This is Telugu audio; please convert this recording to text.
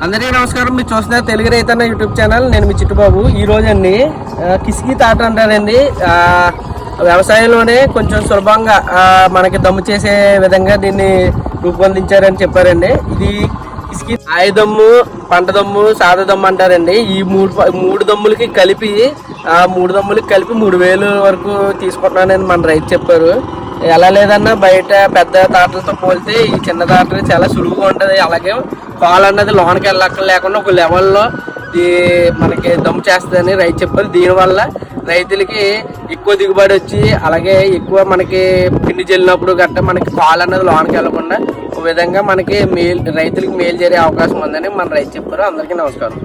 అందరికీ నమస్కారం. మీరు చూస్తున్నారు తెలుగు రైతన్న యూట్యూబ్ ఛానల్. నేను మీ చిట్టుబాబు. ఈ రోజండి కిస్కి తాట అంటారండి. వ్యవసాయంలోనే కొంచెం సులభంగా మనకి దమ్ము చేసే విధంగా దీన్ని రూపొందించారని చెప్పారండి. ఇది కిస్కి ఆయుధమ్ము, పంట దమ్ము, సాదా దమ్ము అంటారండి. ఈ మూడు దమ్ములకి కలిపి 3,000 వరకు తీసుకుంటున్నానని మన రైతు చెప్పారు. ఎలా లేదన్నా బయట పెద్ద తాటలతో పోలితే ఈ చిన్న తాటలు చాలా సులువుగా ఉంటుంది. అలాగే కాల్ అన్నది లోనకి వెళ్ళక్కర్ లేకుండా ఒక లెవెల్లో మనకి దమ్ము చేస్తుందని రైతు చెప్పారు. దీనివల్ల రైతులకి ఎక్కువ దిగుబడి వచ్చి అలాగే ఎక్కువ మనకి పిండి చెల్లినప్పుడు గట్ట మనకి కాల్ అన్నది లోనకి వెళ్ళకుండా ఒక విధంగా మనకి రైతులకి మేలు జరిగే అవకాశం ఉందని మన రైతు చెప్పారు. అందరికీ నమస్కారం.